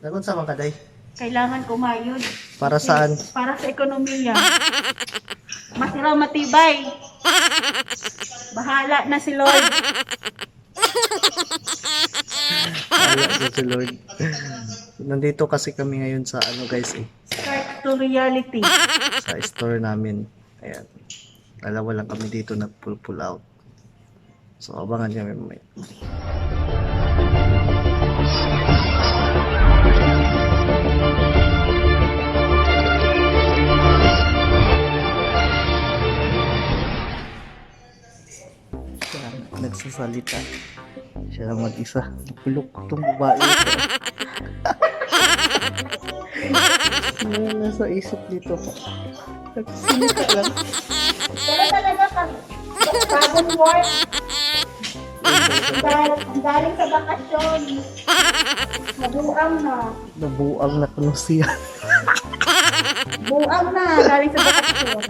Nagun sa mga kaday. Kailangan kumayod. Para saan? Para sa ekonomiya. Masiraw matibay. Bahala na si Lord. Wala si Lord. Nandito kasi kami ngayon sa ano guys Start to reality. sa store namin. Ayan. Dalawa lang kami dito na pull out. So abangan kami mamaya. Siya nagsasalita. Siya lang mag-isa. Kulok itong babae. Ano nasa isip dito? Nagsasalita lang. Pero talaga bagong work. Ang galing sa bakasyon. Nabuang na. Nabuang na kuno siya. Buang na. Galing sa bakasyon.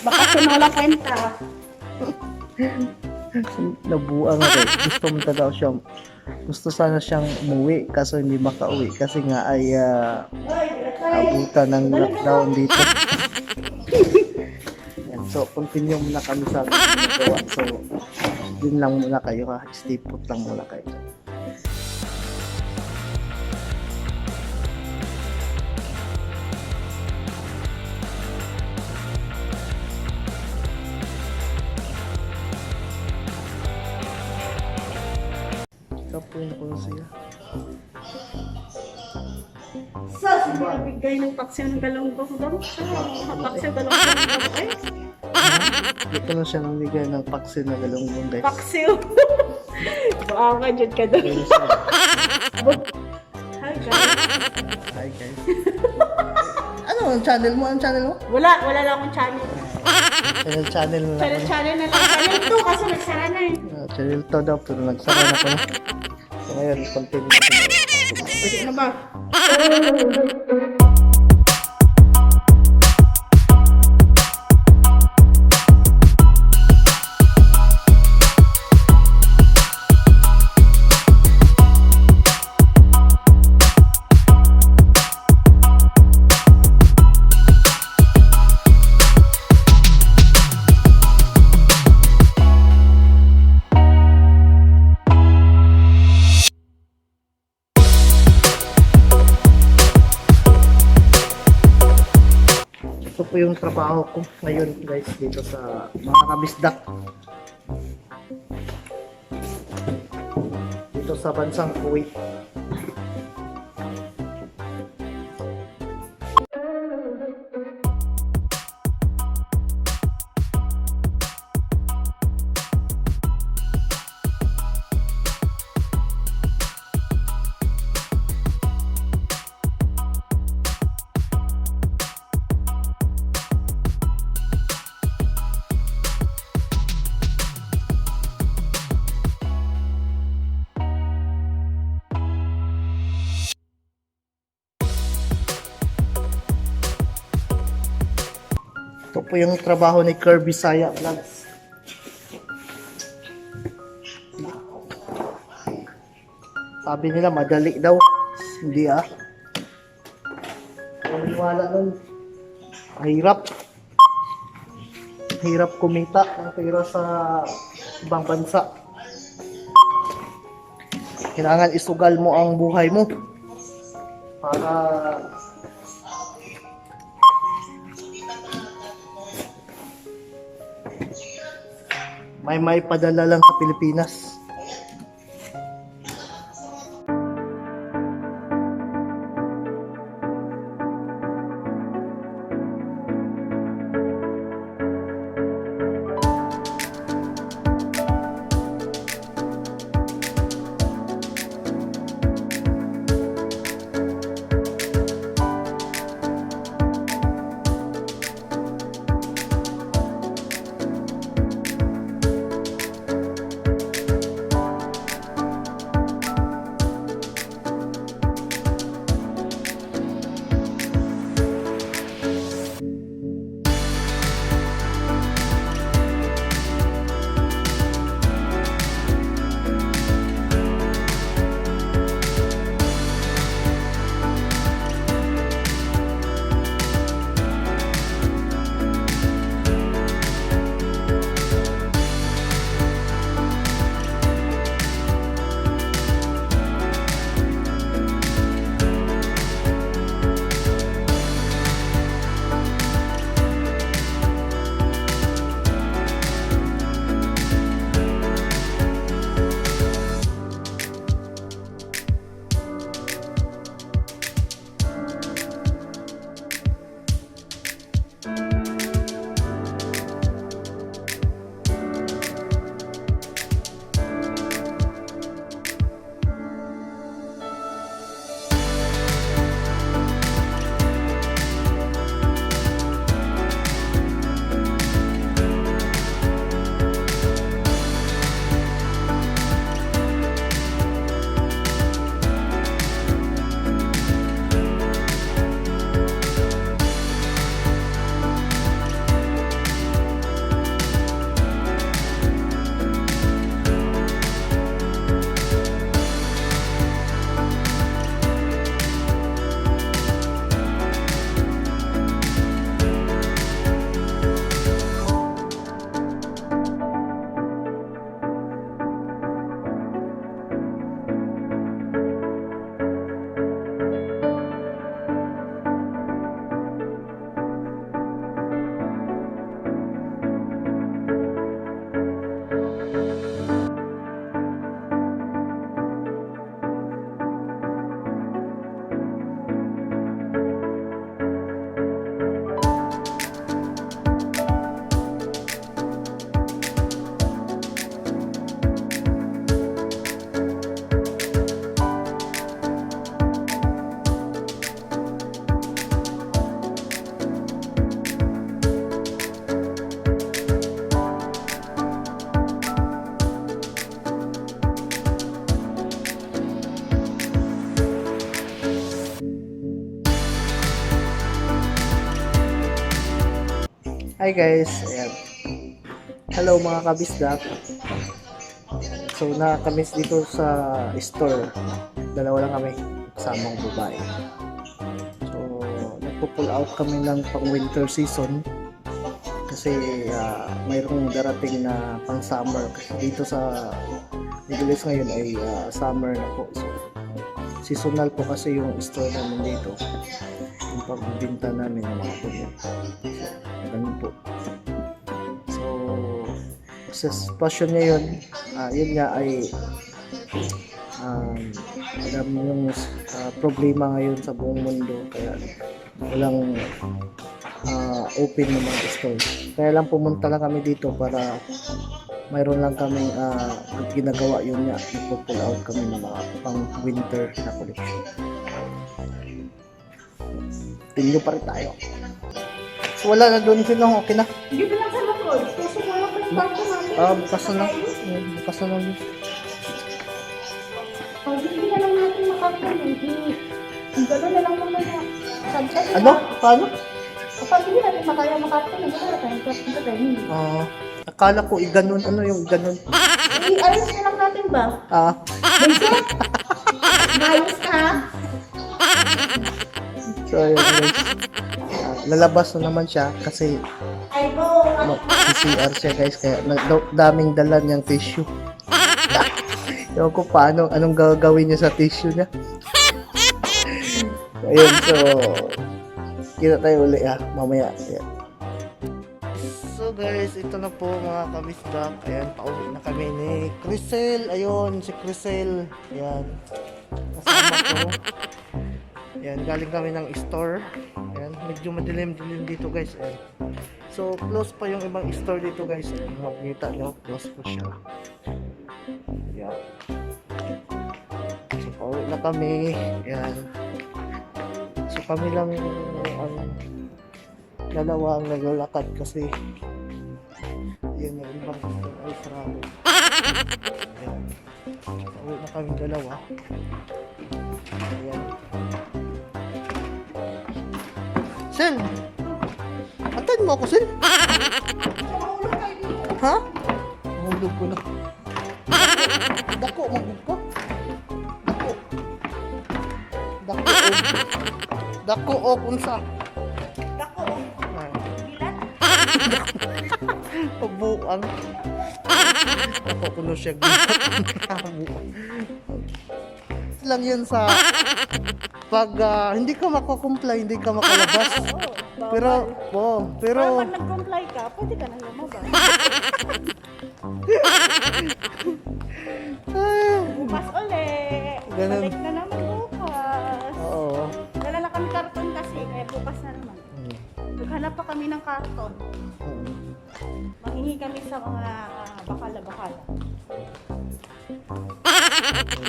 Bakasyon na wala kwenta. Nabuang na rin. Gusto mo daw siya. Gusto sana siyang umuwi kaso hindi makauwi kasi nga ay abutan ng lockdown dito. Yan. So continue muna kami sa ginagawa. So yun lang muna kayo ha. Stay put lang muna kayo. Kapuin ko siya. Sus, hindi nabigay ng paksiw ng galunggong daw. Paksiw galunggong daw. Ay, Dito na siya namigay ng paksin na galunggong guys. paksiw. Baka dyan ka daw. Ayun siya. Hi guys. Hi guys. Ano ang channel mo? Ang channel mo? Wala lang akong channel. Channel na lang. Channel na lang. Channel 2 kasi nagsara na eh. Channel to daw pero nagsara na ko na. So ngayon, continue. Pwede na ba? Ito po yung trabaho ko ngayon guys dito sa mga kabisdak. Dito sa bansang Kuwait. Ito po yung trabaho ni Kirby Saya Vlogs. Sabi nila madali daw. Hindi Wala nun. Mahirap. Hirap kumita ng pera sa ibang bansa. Kailangan isugal mo ang buhay mo para may padala lang sa Pilipinas. Hi guys, ayan. Hello mga kabisdak. So nakakamiss dito sa store. Dalawa lang kami, kasamang babae. So nagpo-pull out kami ng pang winter season kasi mayroong darating na pang summer kasi dito sa Middle East ngayon ay summer na po. So seasonal po kasi yung store namin dito. Yung pagbibinta namin ng mga damit. So ganun po. So sa passion niya yun, yun nga ay alam yung problema ngayon sa buong mundo kaya walang open ng mga store. Kaya lang pumunta lang kami dito para mayroon lang kaming ginagawa yun nga, nagpo-pull out kami ng mga pang winter na collection. Tingyo pa rin tayo. So, wala na doon sino, okay na? Dito lang sa Lacroix. Kasi wala pa yung barko namin. Bukas na lang. Bukas na lang. Pag hindi na lang natin makapun, hindi. Ang gano'n na lang muna na. Sunset. Ano? Paano? Kapag hindi natin makaya makapun, ano ba tayo? Kapag tayo hindi. Akala ko iganon, ano yung ganon? I-ayos na lang natin ba? Vincent? Ayos ka? So, ayun guys. Lalabas na naman siya kasi Ay, go! CCR siya guys kaya daming dala niyang tissue. Ewan ko paano, anong gagawin niya sa tissue niya. Ayun, so kita tayo uli mamaya. Ayan. So guys, ito na po mga kabisdak. Ayan, pauwi na kami ni Crisel. Ayun, si Crisel. Ayan. Kasama ko. Ayan, galing kami ng store. Ayan, medyo madilim-dilim dito guys. Ayan. So, close pa yung ibang store dito guys. Ayan, makikita nyo, close po siya. Ayan. So, pauwi na kami. Ayan. So, kami lang ang dalawa ang naglalakad kasi yun yung ibang store ay sarado. Ayan. Pauwi na kami dalawa. Ayan. Sel! Antayin mo ako, Sel! Ha? Mahulog ko na. Dako, mahulog ko. Dako. Dako, dako, unsa. Dako! Bilat? Pagbuang. Dako ko na siya gilat. Lang yun sa pag hindi ka makakomply, hindi ka makalabas. Pero Pero pag nag-comply ka, pwede ka nang lumabas. Bukas ulit. Ganun. Balik na naman bukas. Oo. Dala na kami karton kasi, bukas na naman. Naghanap pa kami ng karton. Manghingi kami sa mga bakala-bakala.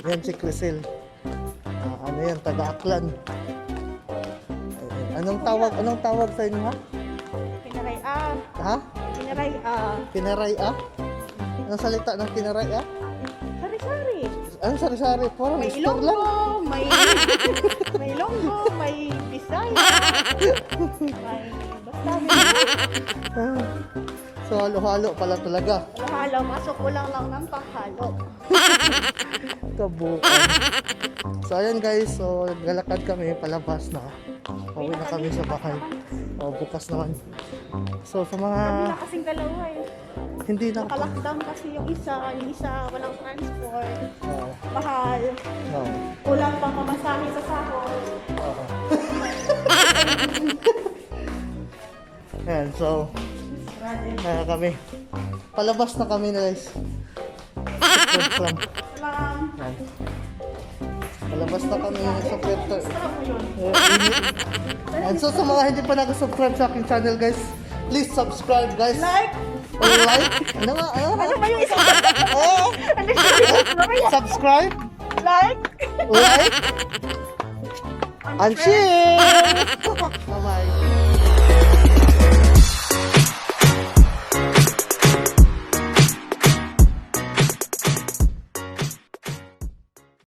Yan si Crisel. Ano yan, taga-Aklan. Anong tawag sa inyo ha? Pinaray-ah. Ha? Pinaray-ah. Pinaray-ah? Anong salita ng pinaray-ah? Sari-sari. Anong sari-sari? Parang May store lang. Ilonggo, may Ilonggo, may Bisaya, may basta may So halo-halo pala talaga. halo, masok ko lang ng panghalo. Kabukan. So ayan guys, so naglalakad kami palabas na. Pauwi na kami sa bahay. Bukas naman. So sa mga Kami na kasing dalawa eh. hindi na Naka-lockdown kasi yung isa walang transport. Mahal. No. Kulang pang pamasahe sa sahod. Ayan, so kami. Palabas na kami guys. Ayan. Lang. Palabas na kami sa Puerto. Extra mo yun. And so sa mga hindi pa nag-subscribe sa aking channel guys, please subscribe guys. Like. Or like. Ano nga? Ano ba yung isa? Ano yung Subscribe. Like. Like. And share.